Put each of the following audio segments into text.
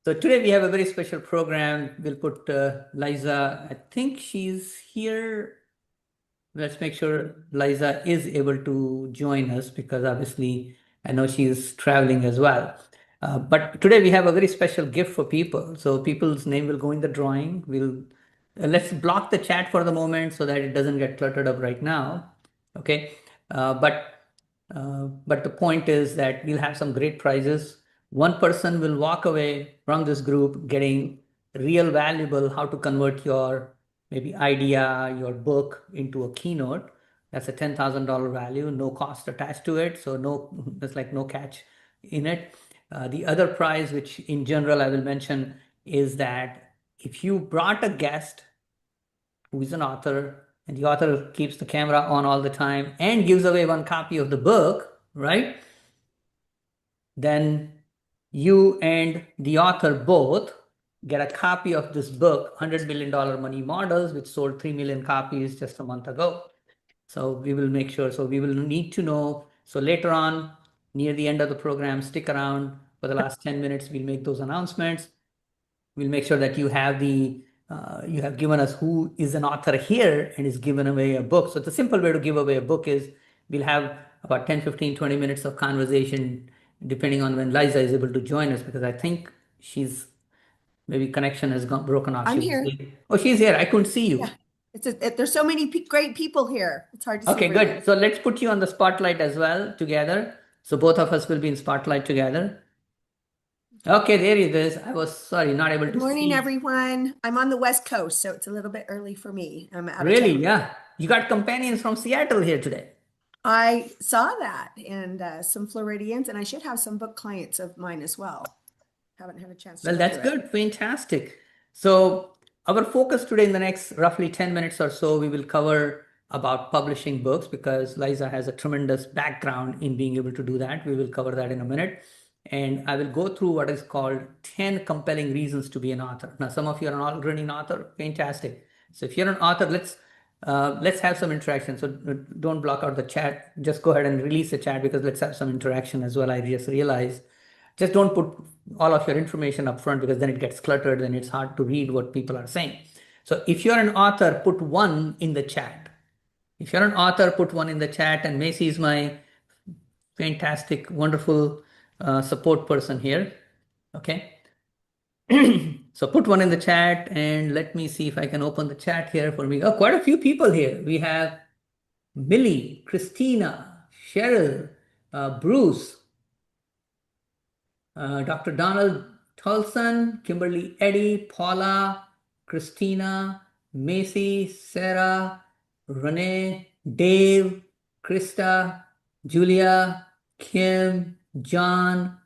So today we have a very special program. We'll put Liza, I think she's here. Let's make sure Liza is able to join us because obviously I know she's traveling as well. But today we have a very special gift for people. So people's name will go in the drawing. We'll let's block the chat for the moment so that it doesn't get cluttered up right now. Okay. But the point is that we'll have some great prizes. One person will walk away from this group getting real valuable how to convert your maybe idea, your book into a keynote. That's a $10,000 value, no cost attached to it. So there's like no catch in it. The other prize, which in general I will mention, is that if you brought a guest who is an author, and the author keeps the camera on all the time and gives away one copy of the book, right? Then you and the author both get a copy of this book, $100 million Money Models, which sold 3 million copies just a month ago. So we will make sure. So we will need to know. So later on, near the end of the program, stick around for the last 10 minutes. We'll make those announcements. We'll make sure that you have you have given us who is an author here and is giving away a book. So the simple way to give away a book is we'll have about 10, 15, 20 minutes of conversation, depending on when Liza is able to join us, because I think she's maybe connection has broken off. I'm here. Oh, she's here. I couldn't see you. Yeah. There's so many great people here. It's hard to see. Okay, good. So let's put you on the spotlight as well together. So both of us will be in spotlight together. Okay, there it is. I was sorry, not able to see. Good morning, everyone. I'm on the West Coast, so it's a little bit early for me. I'm out of Really? town. Yeah. You got companions from Seattle here today. I saw that, and some Floridians, and I should have some book clients of mine as well. Haven't had a chance to Well, go that's through it. good. Fantastic. So our focus today in the next roughly 10 minutes or so, we will cover about publishing books because Liza has a tremendous background in being able to do that. We will cover that in a minute. And I will go through what is called 10 compelling reasons to be an author. Now, some of you are already an author. Fantastic. So if you're an author, let's have some interaction. So don't block out the chat. Just go ahead and release the chat because let's have some interaction as well. I just realized. Just don't put all of your information up front because then it gets cluttered and it's hard to read what people are saying. So if you're an author, put one in the chat. If you're an author, put one in the chat. And Macy is my fantastic, wonderful support person here. Okay. So put one in the chat and let me see if I can open the chat here for me. Oh, quite a few people here. We have Millie, Christina, Cheryl, Bruce, Dr. Donald Tolson, Kimberly Eddy, Paula, Christina, Macy, Sarah, Renee, Dave, Krista, Julia, Kim, John,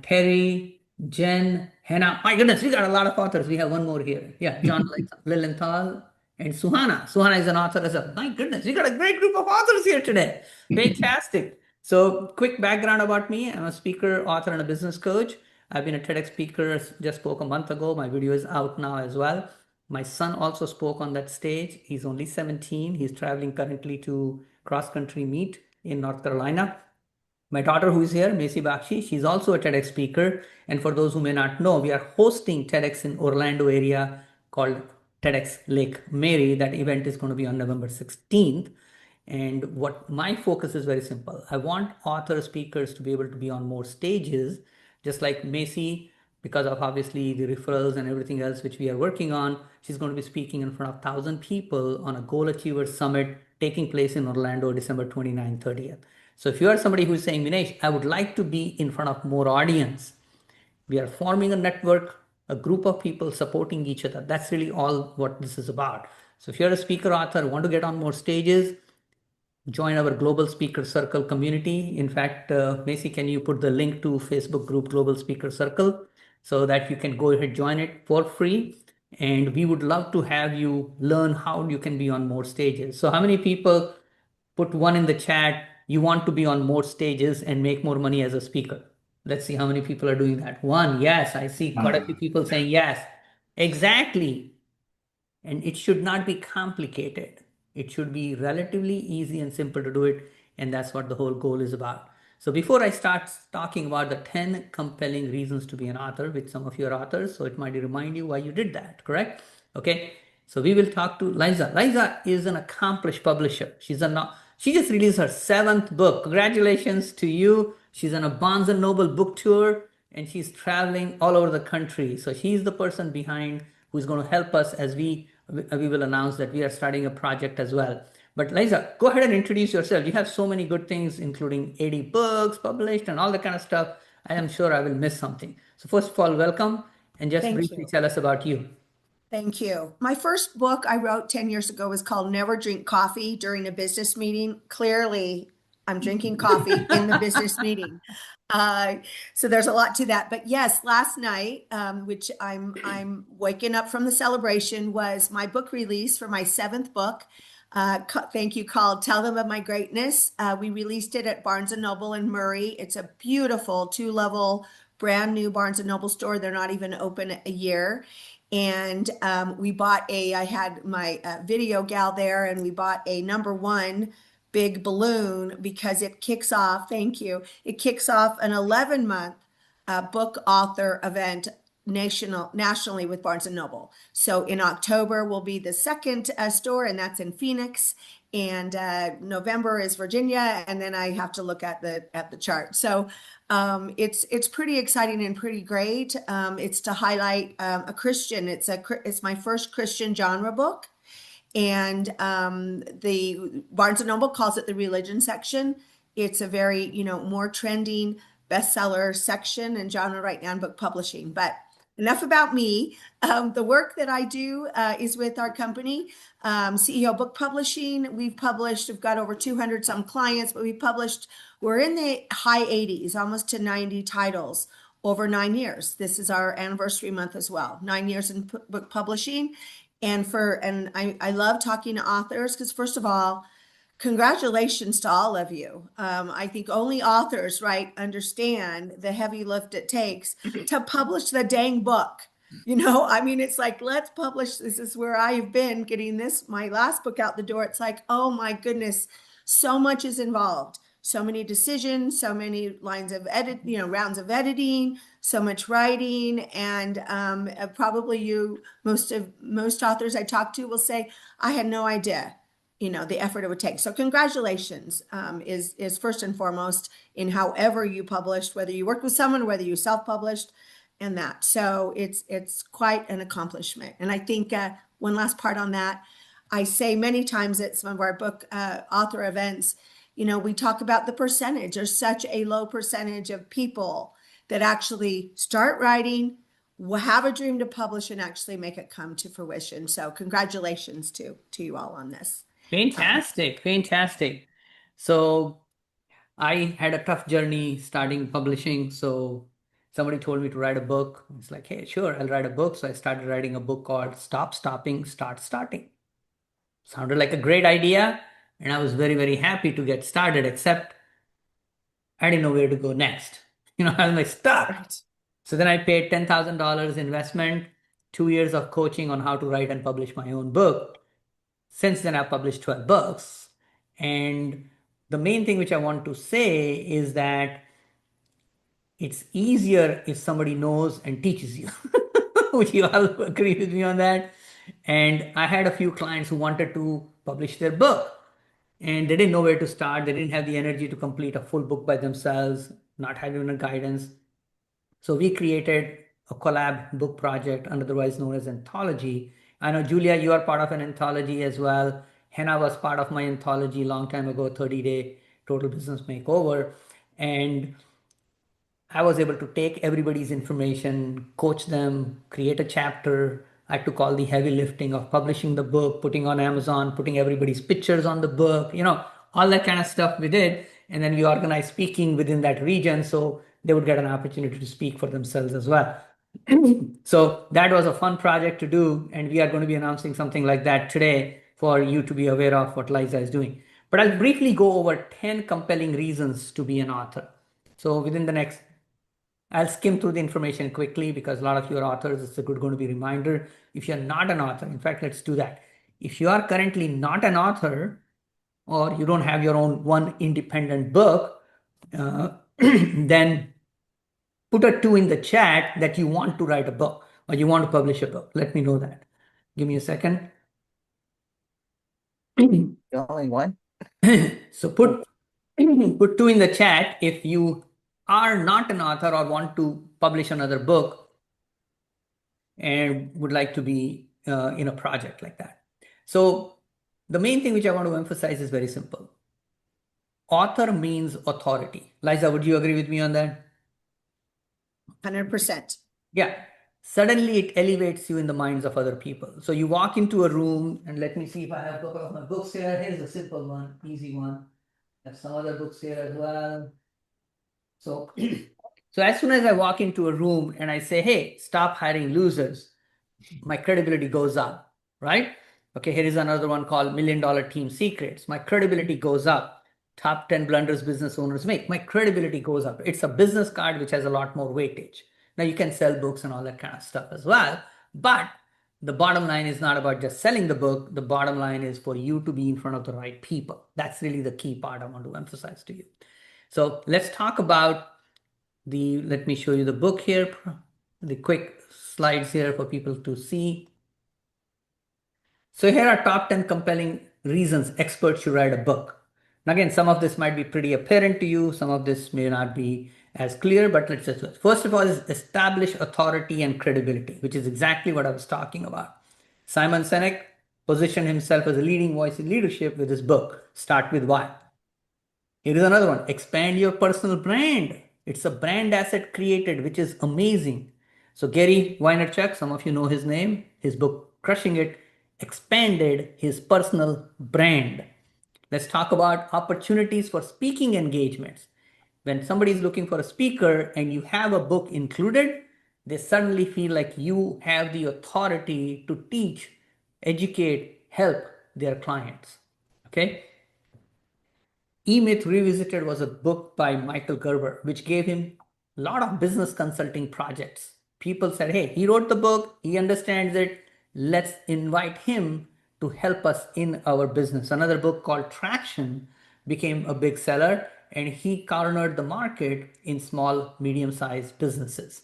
Terry, Jen, Hannah. My goodness, we got a lot of authors. We have one more here. Yeah, John Lilienthal and Suhana. Suhana is an author as well. My goodness, we got a great group of authors here today. Fantastic. So quick background about me. I'm a speaker, author, and a business coach. I've been a TEDx speaker, just spoke a month ago. My video is out now as well. My son also spoke on that stage. He's only 17. He's traveling currently to cross-country meet in North Carolina. My daughter who is here, Minesh Baxi, she's also a TEDx speaker. And for those who may not know, we are hosting TEDx in Orlando area called TEDx Lake Mary. That event is going to be on November 16th. And what my focus is very simple. I want author speakers to be able to be on more stages, just like Macy, because of obviously the referrals and everything else which we are working on. She's going to be speaking in front of 1,000 people on a Goal Achievers Summit taking place in Orlando, December 29th, 30th. So if you are somebody who is saying, Minesh, I would like to be in front of more audience, we are forming a network, a group of people supporting each other. That's really all what this is about. So if you're a speaker author, want to get on more stages, join our Global Speaker Circle community. In fact, Macy, can you put the link to Facebook group Global Speaker Circle so that you can go ahead join it for free? And we would love to have you learn how you can be on more stages. So how many people put one in the chat, you want to be on more stages and make more money as a speaker? Let's see how many people are doing that. One, yes, I see quite a few people saying yes. Exactly. And it should not be complicated. It should be relatively easy and simple to do it. And that's what the whole goal is about. So before I start talking about the 10 compelling reasons to be an author, which some of you are authors, so it might remind you why you did that, correct? Okay. So we will talk to Liza. Liza is an accomplished publisher. She just released her 7th book. Congratulations to you. She's on a Barnes and Noble book tour and she's traveling all over the country. So she's the person behind who's going to help us as we will announce that we are starting a project as well. But Liza, go ahead and introduce yourself. You have so many good things, including 80 books published and all that kind of stuff. I am sure I will miss something. So first of all, welcome and just Thank briefly you. tell us about you. Thank you. My first book I wrote 10 years ago was called Never Drink Coffee During a Business Meeting. Clearly, I'm drinking coffee in the business meeting. Uh, so there's a lot to that. But yes, last night, which I'm waking up from the celebration, was my book release for my 7th book. Thank you, called Tell Them of My Greatness. We released it at Barnes and Noble in Murray. It's a beautiful 2-level brand new Barnes and Noble store. They're not even open a year. And I had my video gal there, and we bought a #1 big balloon because it kicks off, thank you, it kicks off an 11-month book author event nationally with Barnes and Noble. So in October will be the second store, and that's in Phoenix. And November is Virginia, and then I have to look at the chart. So it's pretty exciting and pretty great. It's to highlight a Christian. It's my first Christian genre book, and the Barnes and Noble calls it the religion section. It's a very more trending bestseller section and genre right now in book publishing. But enough about me. The work that I do is with our company, CEO Book Publishing. We've got over 200 some clients, but we're in the high 80s, almost to 90 titles over 9 years. This is our anniversary month as well, 9 years in book publishing. And I love talking to authors because, first of all, congratulations to all of you. I think only authors, right, understand the heavy lift it takes to publish the dang book. I mean, it's like, let's publish. This is where I've been getting my last book out the door. It's like, oh my goodness, so much is involved. So many decisions, so many rounds of editing, so much writing. And probably most authors I talk to will say, I had no idea the effort it would take. So congratulations is first and foremost in however you published, whether you worked with someone, whether you self-published, and that. So it's quite an accomplishment. And I think one last part on that, I say many times at some of our book author events, we talk about the percentage. There's such a low percentage of people that actually start writing, have a dream to publish, and actually make it come to fruition. So congratulations to you all on this. Fantastic, fantastic. So I had a tough journey starting publishing. So somebody told me to write a book. It's like, hey, sure, I'll write a book. So I started writing a book called Stop Stopping, Start Starting. Sounded like a great idea. And I was very, very happy to get started, except I didn't know where to go next. I was like stuck. Right. So then I paid $10,000 investment, 2 years of coaching on how to write and publish my own book. Since then, I've published 12 books. And the main thing which I want to say is that it's easier if somebody knows and teaches you. Would you all agree with me on that? And I had a few clients who wanted to publish their book and they didn't know where to start. They didn't have the energy to complete a full book by themselves, not having a guidance. So we created a collab book project, otherwise known as anthology. I know, Julia, you are part of an anthology as well. Hannah was part of my anthology long time ago, 30-day total business makeover. And I was able to take everybody's information, coach them, create a chapter. I took all the heavy lifting of publishing the book, putting on Amazon, putting everybody's pictures on the book, all that kind of stuff we did. And then we organized speaking within that region so they would get an opportunity to speak for themselves as well. So that was a fun project to do. And we are going to be announcing something like that today for you to be aware of what Liza is doing. But I'll briefly go over 10 compelling reasons to be an author. So within the next I'll skim through the information quickly because a lot of you are authors. It's going to be a reminder. If you're not an author, in fact, let's do that. If you are currently not an author or you don't have your own one independent book, then put a 2 in the chat that you want to write a book or you want to publish a book. Let me know that. Give me a second. Only one? So put 2 in the chat if you are not an author or want to publish another book and would like to be in a project like that. So the main thing which I want to emphasize is very simple. Author means authority. Liza, would you agree with me on that? 100%. Yeah. Suddenly it elevates you in the minds of other people. So you walk into a room, and let me see if I have a couple of my books here. Here's a simple one, easy one. I have some other books here as well. So, so as soon as I walk into a room and I say, hey, stop hiring losers, my credibility goes up, right? Okay, here is another one called Million Dollar Team Secrets. My credibility goes up. Top 10 blunders business owners make. My credibility goes up. It's a business card which has a lot more weightage. Now you can sell books and all that kind of stuff as well, but the bottom line is not about just selling the book. The bottom line is for you to be in front of the right people. That's really the key part I want to emphasize to you. So let's talk about let me show you the book here, the quick slides here for people to see. So here are top 10 compelling reasons experts should write a book. Now again, some of this might be pretty apparent to you. Some of this may not be as clear, but let's just, first of all is establish authority and credibility, which is exactly what I was talking about. Simon Sinek positioned himself as a leading voice in leadership with his book, Start With Why. Here is another one. Expand your personal brand. It's a brand asset created, which is amazing. So Gary Vaynerchuk, some of you know his name, his book Crushing It, expanded his personal brand. Let's talk about opportunities for speaking engagements. When somebody is looking for a speaker and you have a book included, they suddenly feel like you have the authority to teach, educate, help their clients. Okay? E-Myth Revisited was a book by Michael Gerber, which gave him a lot of business consulting projects. People said, hey, he wrote the book, he understands it, let's invite him to help us in our business. Another book called Traction became a big seller, and he cornered the market in small, medium-sized businesses.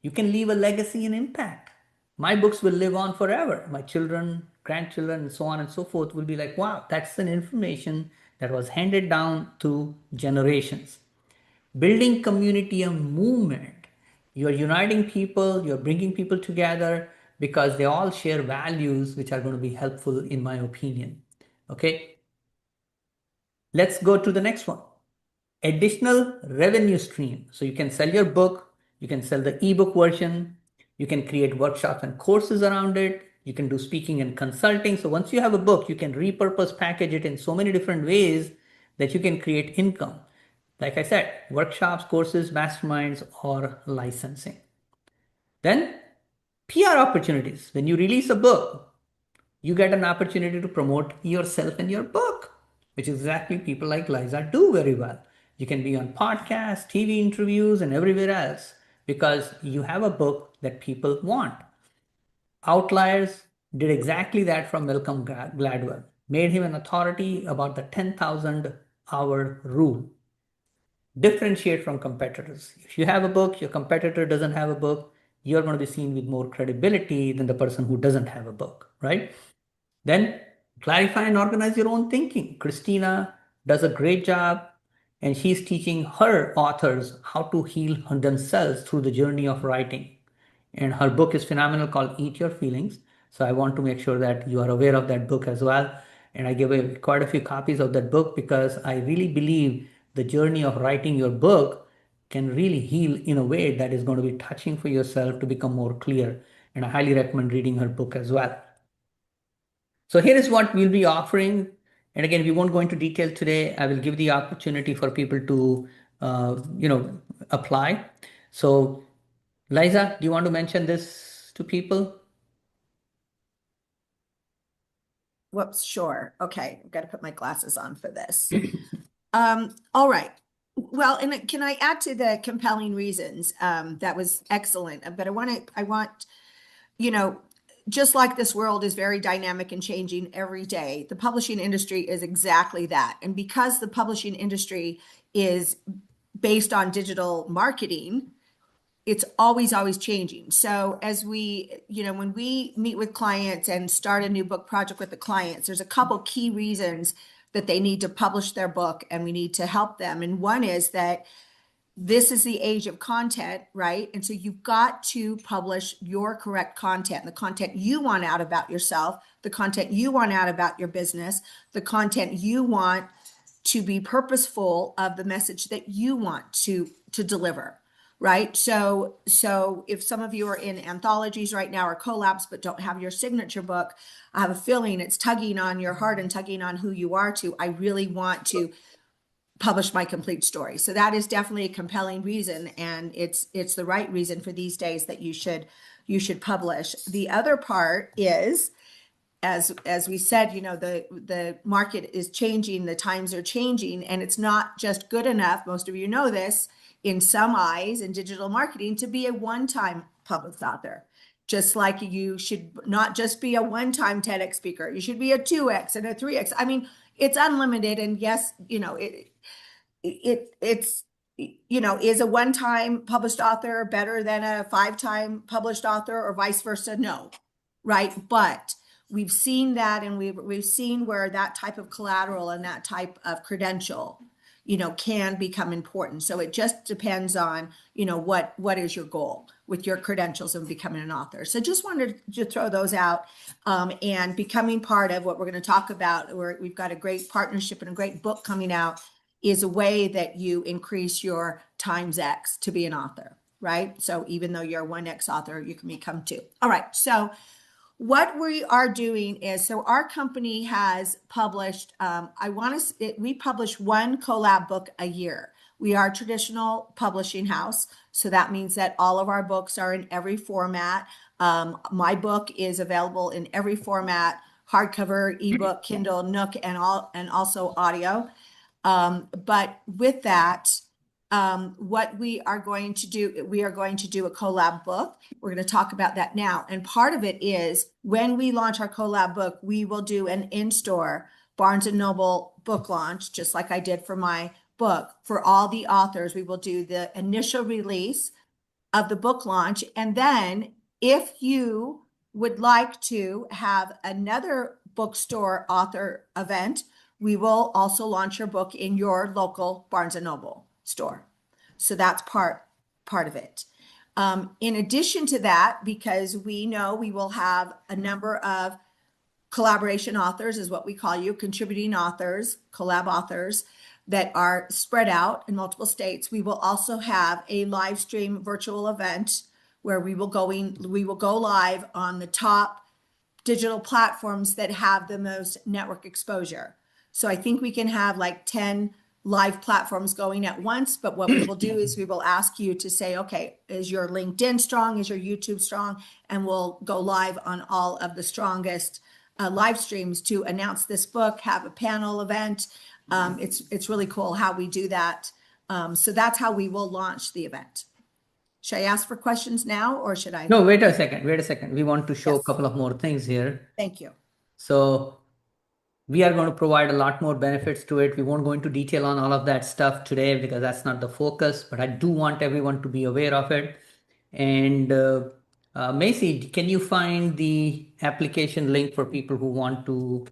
You can leave a legacy and impact. My books will live on forever. My children, grandchildren, and so on and so forth will be like, wow, that's an information that was handed down through generations. Building community and movement. You're uniting people, you're bringing people together because they all share values which are going to be helpful, in my opinion. Okay, let's go to the next one. Additional revenue stream. So you can sell your book, you can sell the ebook version, you can create workshops and courses around it, you can do speaking and consulting. So once you have a book, you can repurpose, package it in so many different ways that you can create income. Like I said, workshops, courses, masterminds, or licensing. Then PR opportunities. When you release a book, you get an opportunity to promote yourself and your book, which exactly people like Liza do very well. You can be on podcasts, TV interviews, and everywhere else because you have a book that people want. Outliers did exactly that from Malcolm Gladwell, made him an authority about the 10,000 hour rule. Differentiate from competitors. If you have a book, your competitor doesn't have a book, you're going to be seen with more credibility than the person who doesn't have a book, right? Then clarify and organize your own thinking. Christina does a great job, and she's teaching her authors how to heal themselves through the journey of writing. And her book is phenomenal called Eat Your Feelings. So I want to make sure that you are aware of that book as well. And I give away quite a few copies of that book because I really believe the journey of writing your book can really heal in a way that is going to be touching for yourself to become more clear. And I highly recommend reading her book as well. So here is what we'll be offering. And again, we won't go into detail today. I will give the opportunity for people to, apply. So Liza, do you want to mention this to people? Whoops, sure. Okay, I've got to put my glasses on for this. All right. Well, and can I add to the compelling reasons? That was excellent. But I want, just like this world is very dynamic and changing every day, the publishing industry is exactly that. And because the publishing industry is based on digital marketing, it's always, always changing. So as we, when we meet with clients and start a new book project with the clients, there's a couple key reasons that they need to publish their book and we need to help them. And one is that this is the age of content, right? And so you've got to publish your correct content, the content you want out about yourself, the content you want out about your business, the content you want to be purposeful of the message that you want to deliver, right? So if some of you are in anthologies right now or collabs but don't have your signature book, I have a feeling it's tugging on your heart and tugging on who you are to, I really want to publish my complete story. So that is definitely a compelling reason, and it's the right reason for these days that you should publish. The other part is, as we said, the market is changing, the times are changing, and it's not just good enough, most of you know this, in some eyes in digital marketing, to be a one-time published author. Just like you should not just be a one-time TEDx speaker, you should be a 2x and a 3x. I mean, it's unlimited, and yes, it's is a one-time published author better than a 5-time published author or vice versa? No, right? But we've seen that, and we've seen where that type of collateral and that type of credential, can become important. So it just depends on, what is your goal with your credentials of becoming an author. So just wanted to throw those out, and becoming part of what we're going to talk about, where we've got a great partnership and a great book coming out, is a way that you increase your times X to be an author, right? So even though you're a 1X author, you can become 2. All right. So what we are doing is, so our company has published, we publish 1 collab book a year. We are a traditional publishing house. So that means that all of our books are in every format. My book is available in every format: hardcover, ebook, Kindle, Nook, and also audio. But with that, what we are going to do, we are going to do a collab book. We're going to talk about that now. And part of it is, when we launch our collab book, we will do an in-store Barnes & Noble book launch, just like I did for my book. For all the authors, we will do the initial release of the book launch. And then if you would like to have another bookstore author event, we will also launch your book in your local Barnes & Noble store. So that's part of it. In addition to that, because we know we will have a number of collaboration authors, is what we call you, contributing authors, collab authors, that are spread out in multiple states, we will also have a live stream virtual event where we will go live on the top digital platforms that have the most network exposure. So I think we can have like 10 live platforms going at once, but what we will do is we will ask you to say, okay, is your LinkedIn strong? Is your YouTube strong? And we'll go live on all of the strongest live streams to announce this book, have a panel event. It's really cool how we do that. So that's how we will launch the event. Should I ask for questions now, or should I? No, wait a second. We want to show Yes. a couple of more things here. Thank you. So we are going to provide a lot more benefits to it. We won't go into detail on all of that stuff today because that's not the focus, but I do want everyone to be aware of it. And Macy, can you find the application link for people who want to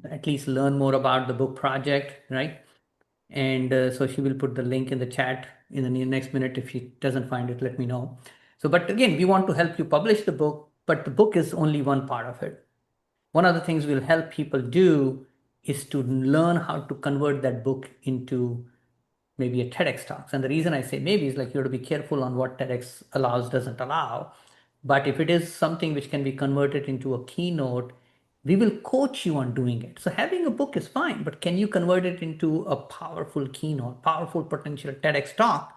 at least learn more about the book project, right? And so she will put the link in the chat in the next minute. If she doesn't find it, let me know. So, but again, we want to help you publish the book, but the book is only one part of it. One of the things we'll help people do is to learn how to convert that book into maybe a TEDx talks. And the reason I say maybe is, like, you have to be careful on what TEDx allows, doesn't allow. But if it is something which can be converted into a keynote, we will coach you on doing it. So having a book is fine, but can you convert it into a powerful keynote, powerful potential TEDx talk?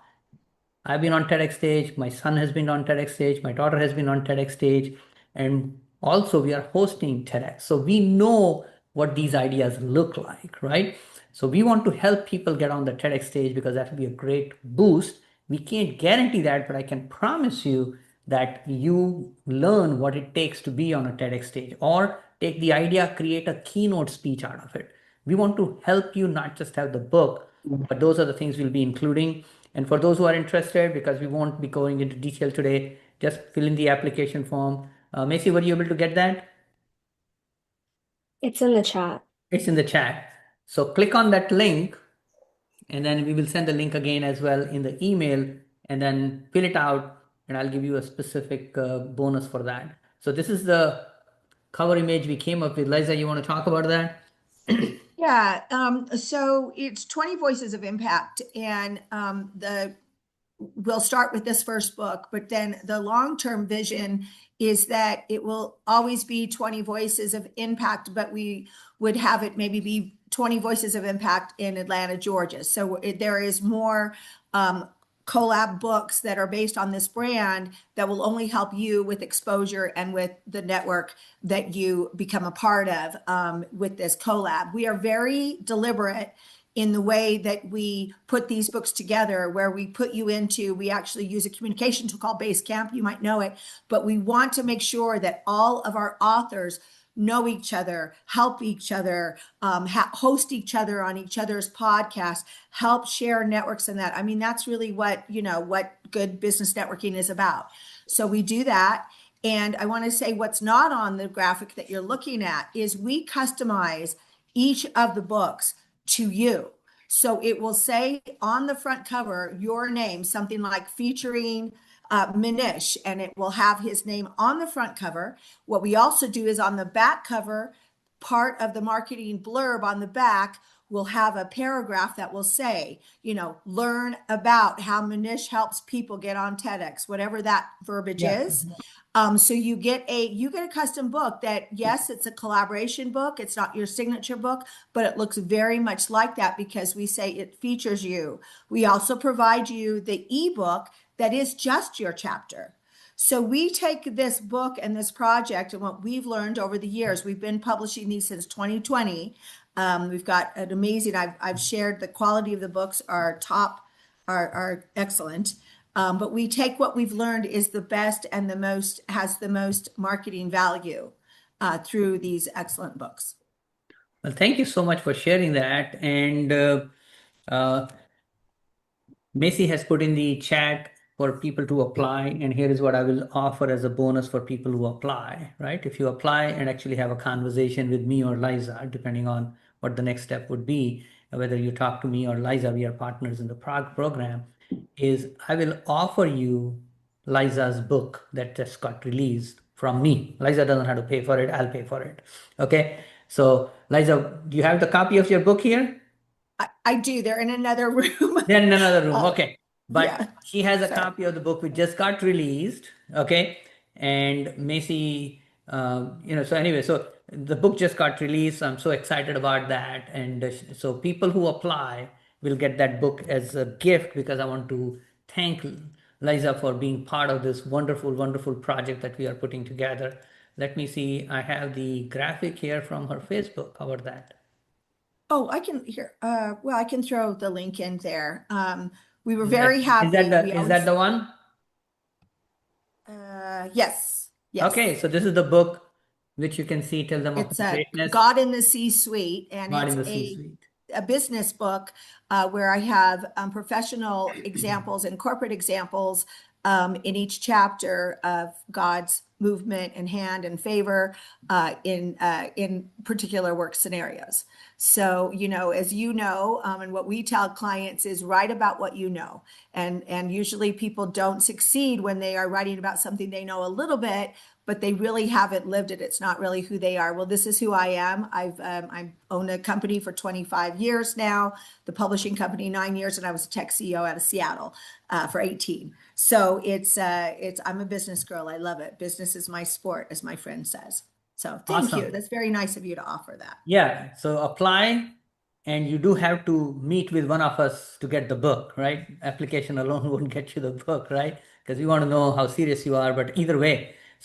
I've been on TEDx stage. My son has been on TEDx stage. My daughter has been on TEDx stage. And also we are hosting TEDx. So we know what these ideas look like, right? So we want to help people get on the TEDx stage because that will be a great boost. We can't guarantee that, but I can promise you that you learn what it takes to be on a TEDx stage, or take the idea, create a keynote speech out of it. We want to help you not just have the book, but those are the things we'll be including. And for those who are interested, because we won't be going into detail today, just fill in the application form. Macy, were you able to get that? It's in the chat. It's in the chat. So click on that link, and then we will send the link again as well in the email, and then fill it out, and I'll give you a specific bonus for that. So this is the cover image we came up with. Liza, you want to talk about that? Yeah, so it's 20 Voices of Impact, and we'll start with this first book, but then the long-term vision is that it will always be 20 Voices of Impact, but we would have it maybe be 20 Voices of Impact in Atlanta, Georgia. So there is more collab books that are based on this brand that will only help you with exposure and with the network that you become a part of with this collab. We are very deliberate in the way that we put these books together, where we put you into, we actually use a communication tool called Basecamp, you might know it, but we want to make sure that all of our authors know each other, help each other, host each other on each other's podcasts, help share networks and that. I mean, that's really what good business networking is about. So we do that. And I want to say what's not on the graphic that you're looking at is we customize each of the books to you. So it will say on the front cover, your name, something like featuring Minesh, and it will have his name on the front cover. What we also do is on the back cover, part of the marketing blurb on the back will have a paragraph that will say, learn about how Minesh helps people get on TEDx, whatever that verbiage is. So you get a custom book that, yes, it's a collaboration book. It's not your signature book, but it looks very much like that because we say it features you. We also provide you the ebook that is just your chapter. So we take this book and this project and what we've learned over the years, we've been publishing these since 2020. We've got an amazing, I've shared the quality of the books are top, are excellent. But we take what we've learned is the best and has the most marketing value through these excellent books. Well, thank you so much for sharing that. And Macy has put in the chat for people to apply, and here is what I will offer as a bonus for people who apply, right? If you apply and actually have a conversation with me or Liza, depending on what the next step would be, whether you talk to me or Liza, we are partners in the program, is I will offer you Liza's book that just got released from me. Liza doesn't have to pay for it, I'll pay for it. Okay, so Liza, do you have the copy of your book here? I do. They're in another room. They're in another room. Okay. But yeah. she has a Sorry. copy of the book which just got released. Okay. And Macy, so anyway, so the book just got released. I'm so excited about that. And so people who apply will get that book as a gift because I want to thank Liza for being part of this wonderful, wonderful project that we are putting together. Let me see. I have the graphic here from her Facebook. How about that? Oh, I can hear. Well, I can throw the link in there. We were very happy. Is that the one? Yes. Okay, so this is the book which you can see Tell Them of It's Greatness. God in the C-Suite, and God in the it's C-Suite. a business book where I have professional examples and corporate examples in each chapter of God's movement and hand and favor in particular work scenarios. So, as you know, and what we tell clients is write about what you know. And usually people don't succeed when they are writing about something they know a little bit, but they really haven't lived it. It's not really who they are. Well, this is who I am. I've owned a company for 25 years now, the publishing company 9 years, and I was a tech CEO out of Seattle for 18. So I'm a business girl. I love it. Business is my sport, as my friend says. So thank you. That's very nice of you to offer that. Yeah. So apply, and you do have to meet with one of us to get the book, right? Application alone won't get you the book, right? Because we want to know how serious you are. But either way,